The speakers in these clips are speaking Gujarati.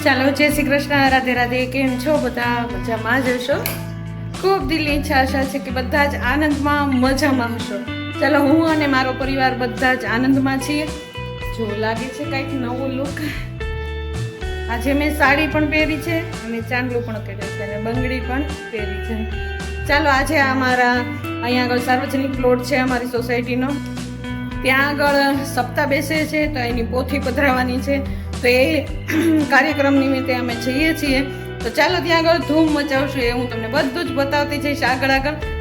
ચાલો જય શ્રી કૃષ્ણ, રાધે રાધે. કેમ છો બધા? મજામાં જ હશો. ખૂબ દિલની ઈચ્છા આશા છે કે બધા જ આનંદમાં મજામાં હશો. ચાલો હું અને મારો પરિવાર બધા જ આનંદમાં છીએ. જો લાગે છે કંઈક નવું લુક. આજે મેં સાડી પણ પહેરી છે અને ચાંદલું પણ કર્યું છે અને બંગડી પણ પહેરી છે. ચાલો આજે અમારા અહીંયા આગળ સાર્વજનિક પ્લોટ છે અમારી સોસાયટીનો. ત્યાં આગળ સપ્તાહ બેસે છે તો એની પોથી પધરાવવાની છે. તો એ કાર્યક્રમ નિમિત્તે અમે જઈએ છીએ. તો ચાલો ત્યાં આગળ ધૂમ મચાવશું એ હું તમને બધું જ બતાવતી જઈશ. આગળ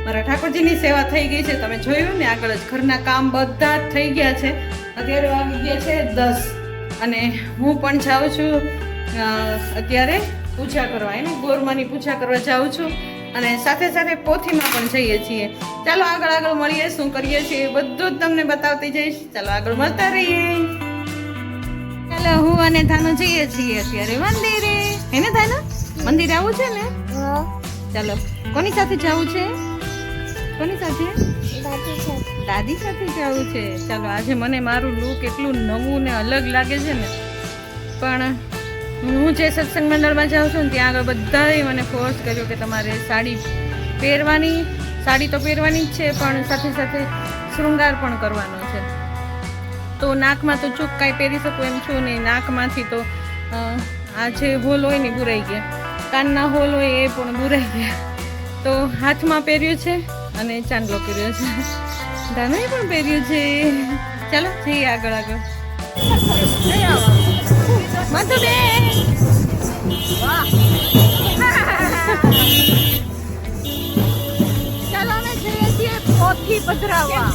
મારા ઠાકોરજીની સેવા થઈ ગઈ છે, તમે જોયું ને. આગળ જ ઘરના કામ બધા જ થઈ ગયા છે. અત્યારે વાગી ગયા છે 10 અને હું પણ જાઉં છું અત્યારે પૂજા કરવા, એની ગોરમાની પૂજા કરવા જાઉં છું અને સાથે સાથે પોથીમાં પણ જઈએ છીએ. ચાલો આગળ મળીએ, શું કરીએ છીએ બધું જ તમને બતાવતી જઈશ. ચાલો આગળ મળતા રહીએ. ચાલો હું અને થાનું જઈએ છીએ અત્યારે મંદિરે. એને થાનું મંદિરે આવું છે ને? ચાલો કોની સાથે જવું છે? કોની સાથે? દાદી સાથે જવું છે. ચાલો આજે મને મારું લુક એટલું નવું ને અલગ લાગે છે ને. પણ હું જે સત્સંગ મંડળમાં જાઉં છું ને ત્યાં આગળ બધાએ મને ફોર્સ કર્યો કે તમારે સાડી પહેરવાની. સાડી તો પહેરવાની જ છે પણ સાથે સાથે શૃંગાર પણ કરવાનો છે. તો નાકમાં તો ચૂક કાંઈ પહેરી શકું એમ છું નહીં. નાકમાંથી તો આ જે હોલ હોય ને બુરાઈ ગયા, કાનના હોલ હોય એ પણ બુરાઈ ગયા. તો હાથમાં પહેર્યું છે અને ચાંદલો પહેર્યો છે. દાનાએ પણ પહેર્યું છે. ચાલો જઈએ આગળ. મધુબેન ચાલો અમે જઈએ છીએ પોથી પધરાવવા.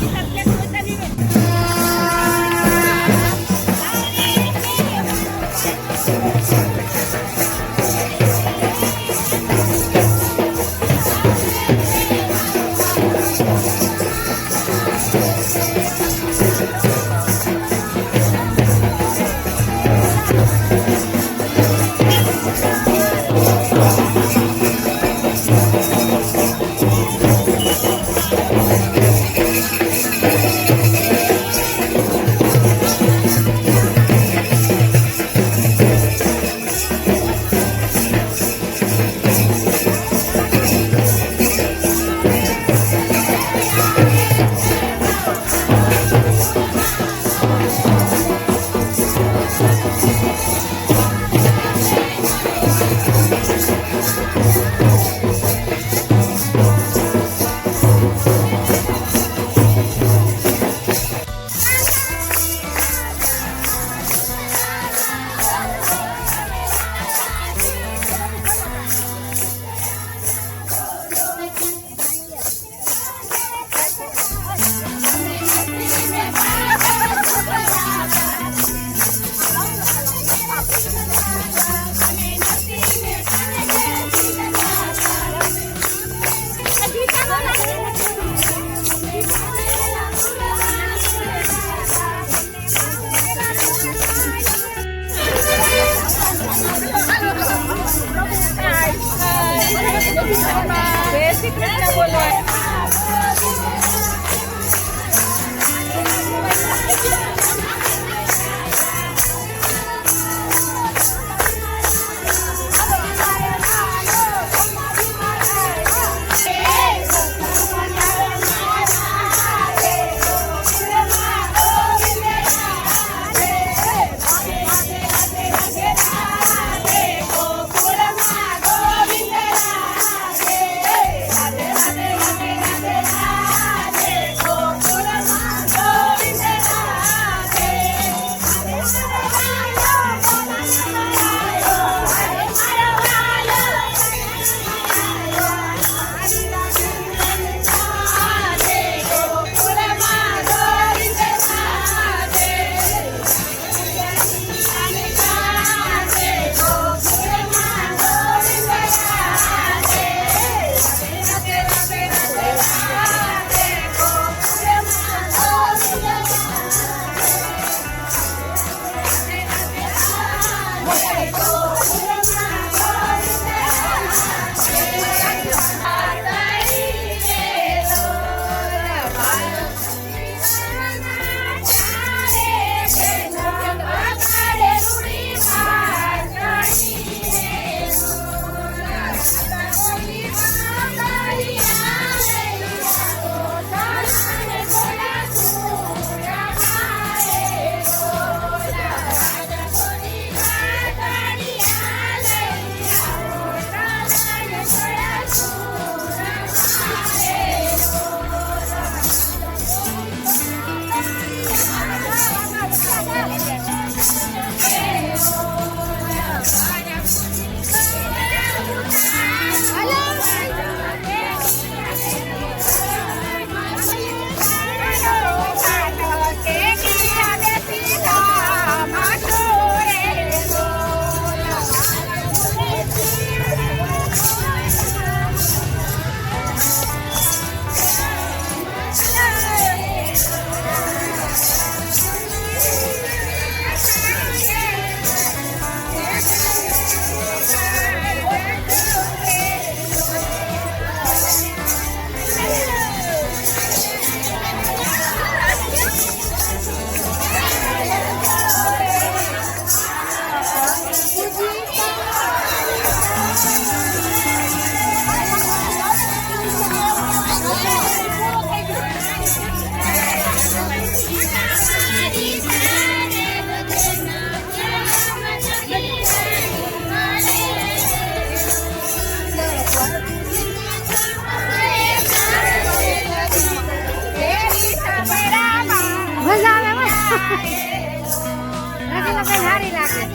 સારી લાગે.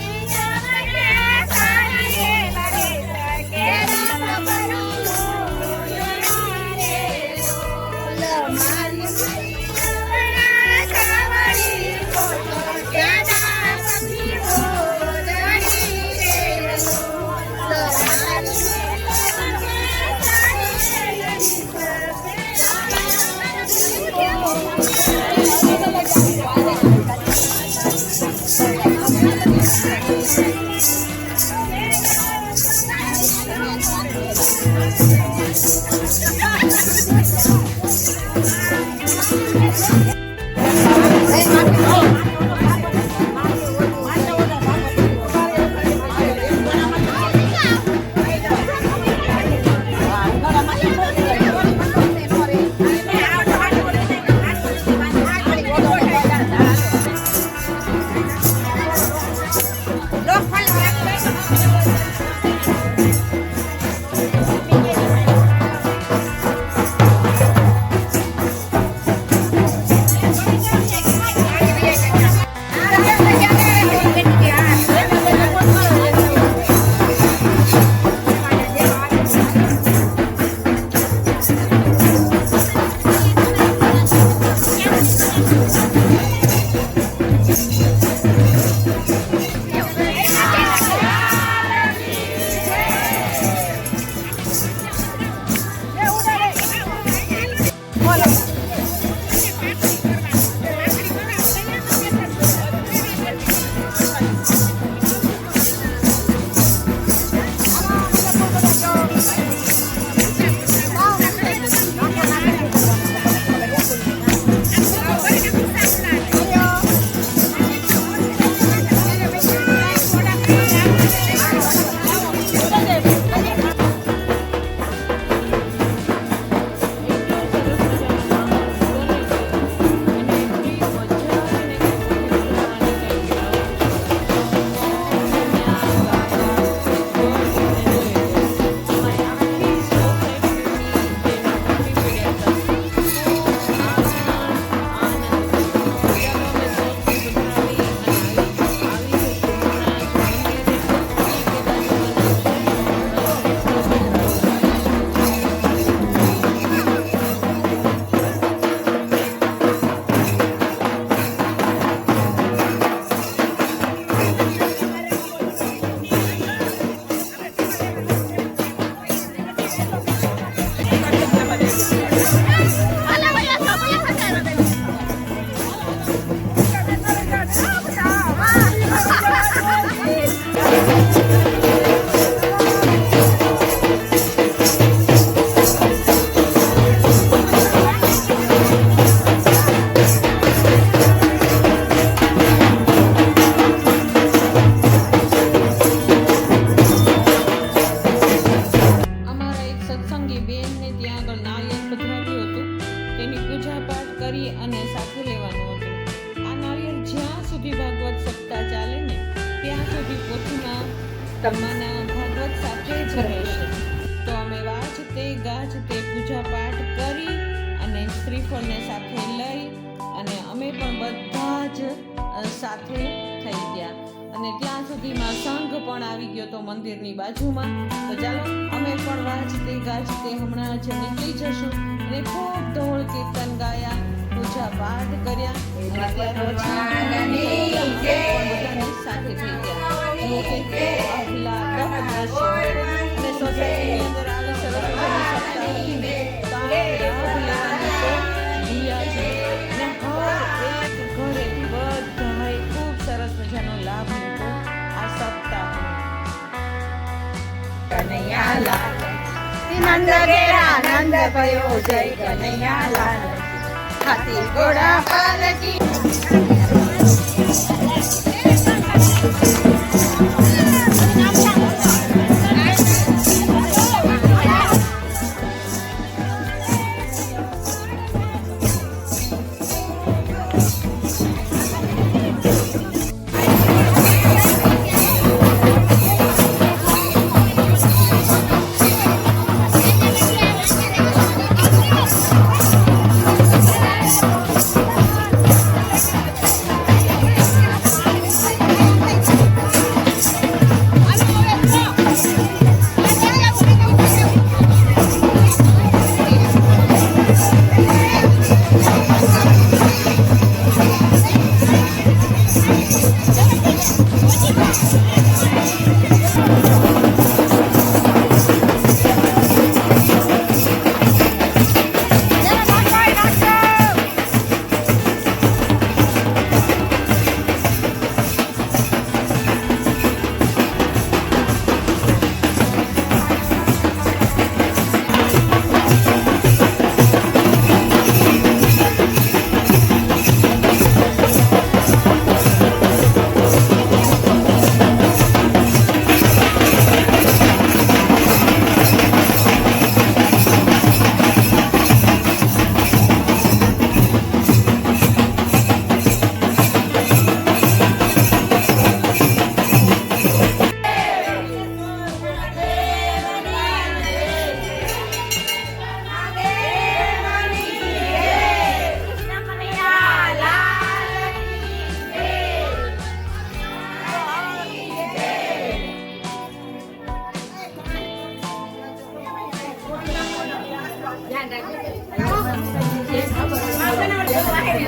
તમારા ભાગવત સાથે જ રહેશે. તો અમે વાંચતે ગાજતે પૂજા પાઠ કરી અને શ્રીફળને સાથે લઈ અને અમે પણ બધા જ સાથે થઈ ગયા અને ત્યાં સુધીમાં સંઘ પણ આવી ગયો તો મંદિરની બાજુમાં. તો ચાલો અમે પણ વાંચતે ગાજતે હમણાં જ નીકળી જશું અને ખૂબ ધોળ કીર્તન ગાયા, પૂજા પાઠ કર્યા અને ત્યાર પછી સાથે થઈ ગયા. સોસાયટીની અંદર આવી સરસ ખૂબ સરસ મજાનો લાભ લીધો આ સપ્તાહ. નંદ ઘેરા નંદ ભયો જય કનૈયા લાલ, હાથી ઘોડા પાલકી.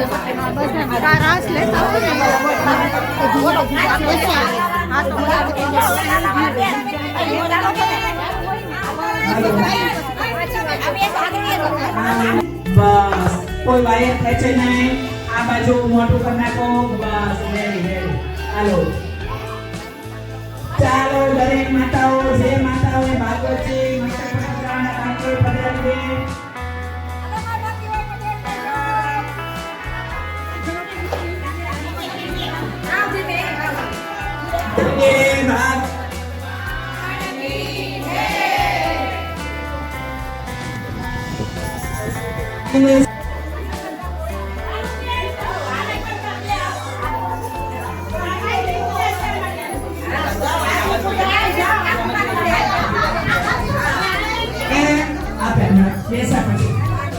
રાસ લેતા હોય ને તો જુઓ તો પછી આ તો બસ કોઈ વાયર ખેંચે નહીં આ બાજુ મોટું કરી નાખો બસ વેરી વેરી હાલો ચાલો દરેક માતાઓ જે માતાઓએ ભાગવતજી મસ્તક પકડવાના કાંકર પધારવી ભાગ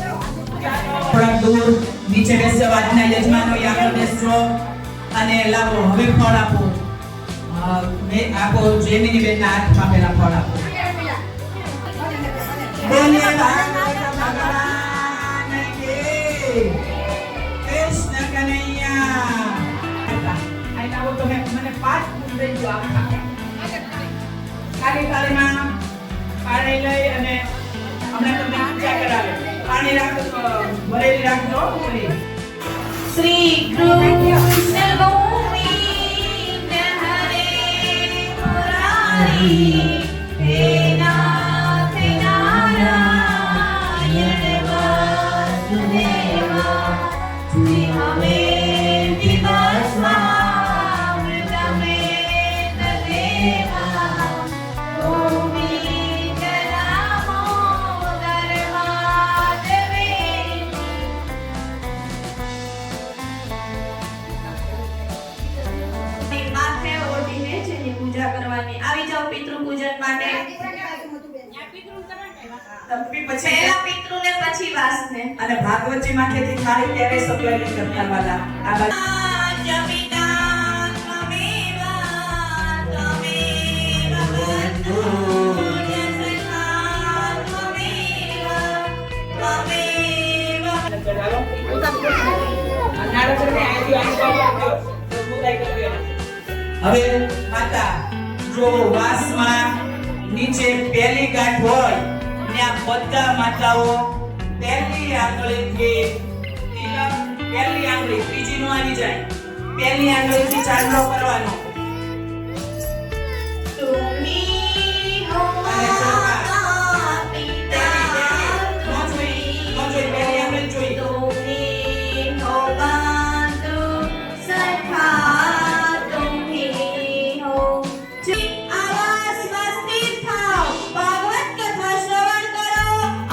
થોડાક દૂર નીચે બેસજો આજના યજમાનો આગળ બેસજો અને લાવો હવે ફળ આપો આપો જેમીની બેનના હાથમાં પેલા ફળ આપો બોલીએ ભાગવત ભગવાન કી કૃષ્ણ કનૈયા આઈ આવો તો મને પાઠ પૂરી દેજો આખા ખાલી તાળીમાં પાણી લઈ અને હમણાં તમને પૂજા કરાવે પાણી રાખો ભરેલી રાખજો શ્રી કૃષ્ણ ગોવિંદ હરે મુરારી હે નાથ નારાયણ વાસુદેવા શ્રી હમે દિવસમાં મૃતમે દેવા ગોવિંદ દામોદર માધવે માથે ઓઢીને જેની પૂજા કરવાની આવી જાવ પિતૃ પૂજન માટે પહેલા પિતૃને પછી વાસને અને ભાગવતજી માથેથી થાય ત્યારે સપ્લાય કરતા વાલા આ બાજુ જપિતા ત્વમેવ બંધુ યસથા ત્વમેવ હવે માતા જો વાસમાં નીચે પહેલી ગાંઠ હોય ને આ બધા માતાઓ પહેલી આંગળીથી તિલક પહેલી આંગળી ત્રીજી નો આવી જાય પહેલી આંગળીથી ચાંદલો કરવાનો તુમી હો અને ચોખા. પિતા નો જોઈ પહેલી આંગળી જોઈ તુમી હો બંધુ સખા તુમી હો આવાસ વસ્તી થાઓ ભાગવત કથા શ્રવણ કરો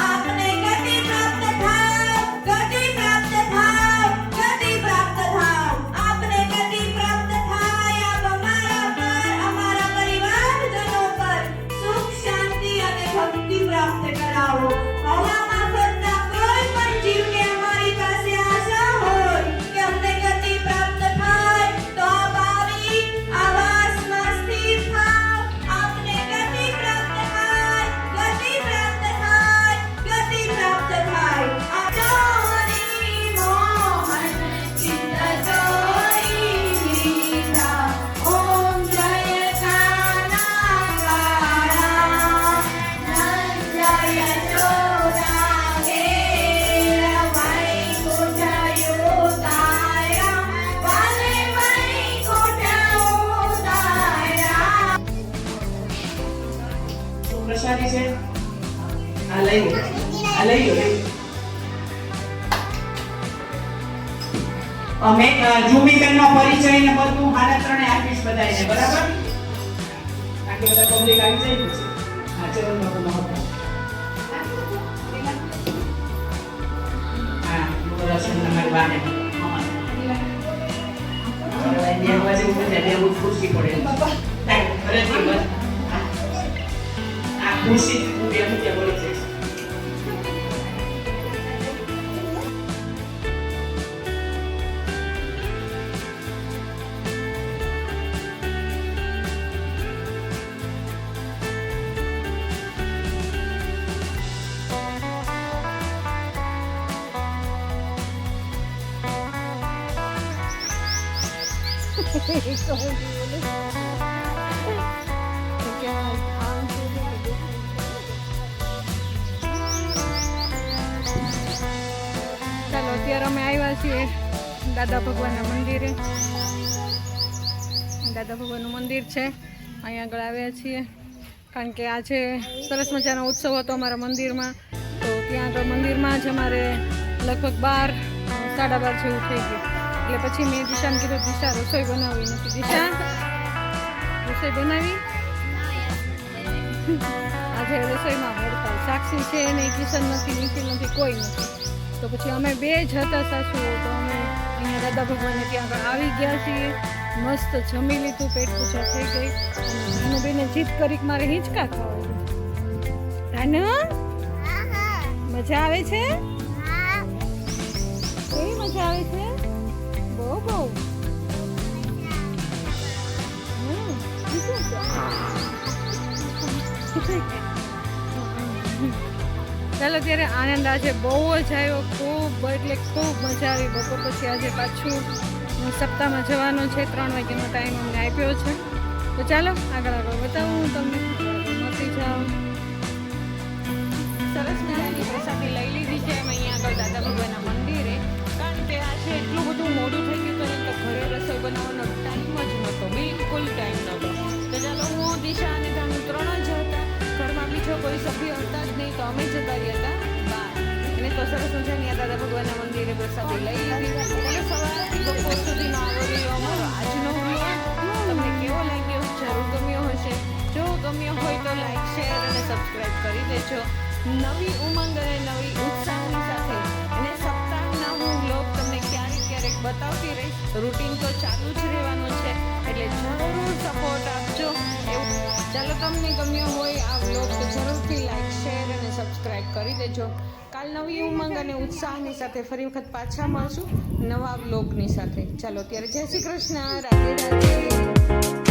આપને ગતિ પ્રાપ્ત થાઓ ગતિ પ્રાપ્ત થાઓ ગતિ પ્રાપ્ત થાઓ આપને ગતિ પ્રાપ્ત થાય આપ અમારા પર અમારા પરિવારજનો પર સુખ શાંતિ અને ભક્તિ પ્રાપ્ત કરાવો હવામાં ફરતા કોઈ પણ જીવને અમારી પાસે આશા હોય કે અમને ગતિ પ્રાપ્ત થાય તો આપ આવી આવાસમાં સ્થિર થાઓ આપને ગતિ પ્રાપ્ત થાય ગતિ પ્રાપ્ત થાય ગતિ પ્રાપ્ત થાય આચારી મોહન ચિત્ત ચોરી લીધા ઓમ જય કાના કાળા નંદ જય ચોરા ઘેર વૈકુંઠ યોતાયા વાલે વૈકુંઠ ઉતાર્યા પ્રસાદી છે આ લઈ લો લઈ લો અમે જુમીબેનનો પરિચય ને બધું મારા ત્રણે આપીશ બધાને બરાબર આટલી બધા પબ્લિક આવી જાય છે આચરણ નો મહત્વ હા રસમ નંબર 12 દેવા જેવું બધે દેવું ખુશી પડે ફરજથી બસ આ ખુશી ખૂબ એમ કે બોલે છે ચાલો અત્યારે અમે આવ્યા છીએ દાદા ભગવાનના મંદિરે. દાદા ભગવાનનું મંદિર છે, અહીંયા આગળ આવ્યા છીએ કારણ કે આજે સરસ મજાનો ઉત્સવ હતો અમારા મંદિરમાં. તો ત્યાં આગળ મંદિરમાં જ અમારે લગભગ 12, 12:30 જેવું થઈ ગયું. એટલે પછી મેં દિશાને કીધું, દિશા રસોઈ બનાવી નથી. દિશા રસોઈ બનાવી? આજે રસોઈમાં હડતાલ. સાક્ષી છે નહીં, કિશન નથી, નિખિલ નથી, કોઈ નથી. તો પછી અમે 2 જ હતા સાસુઓ. તો અમે અહીંયા દાદા ભગવાનને ત્યાં આગળ આવી ગયા છીએ. મસ્ત જમી લીધું, પેટ પૂજા થઈ ગઈ. અને બેને જીદ કરી કે મારે હિંચકા ખાવા. તાનુ મજા આવે છે? કેવી મજા આવે છે? બહુ બહુ. ચાલો ત્યારે આનંદ આજે બહુ જ આવ્યો, ખૂબ એટલે ખૂબ મજા આવી. બપોર પછી આજે પાછું સપ્તાહમાં જવાનું છે. 3 વાગ્યાનો ટાઈમ અમને આપ્યો છે. તો ચાલો આગળ બતાવું હું તમને. મળતી જાઓ. સરસ મજાની પ્રસાદી લઈ લીધી છે એમ અહીંયા આગળ દાદા ભગવાનના મંદિરે. કારણ કે આજે એટલું બધું મોડું થઈ ગયું હતું તો ઘરે રસોઈ બનાવવાનો ટાઈમ જ નહોતો, બિલકુલ ટાઈમ નહોતો. તો ચાલો હું, દિશા અને તાનુ 3 જ હતા. ઘરમાં બીજો કોઈ સભ્ય હતા જ નહીં, તો અમે જતા રહ્યા હતા બહાર. અને તો સરસ મજાની આ દાદા ભગવાનના મંદિરે પ્રસાદી લઈ લીધી. એટલે સવારથી બપોર સુધીનો આવો રહ્યો અમારો આજનો વ્લોગ. તમને કેવો લાગ્યો જરૂર ગમ્યો હશે. જો ગમ્યો હોય તો લાઈક, શેર અને સબસ્ક્રાઈબ કરી દેજો. નવી ઉમંગ અને નવી ઉત્સાહની સાથે અને સપ્તાહના હું વ્લોગ તમને ક્યારેક બતાવતી રહીશ. રૂટીન તો ચાલુ જ રહેવાનું છે, એટલે જરૂર સપોર્ટ આપજો. એવું ચાલો, તમને ગમ્યો હોય આ વ્લોગ તો જરૂરથી લાઈક, શેર અને સબસ્ક્રાઈબ કરી દેજો. કાલ નવી ઉમંગ અને ઉત્સાહની સાથે ફરી વખત પાછા મળશું નવા વ્લોગની સાથે. ચાલો ત્યારે જય શ્રી કૃષ્ણ, રાધે રાધે.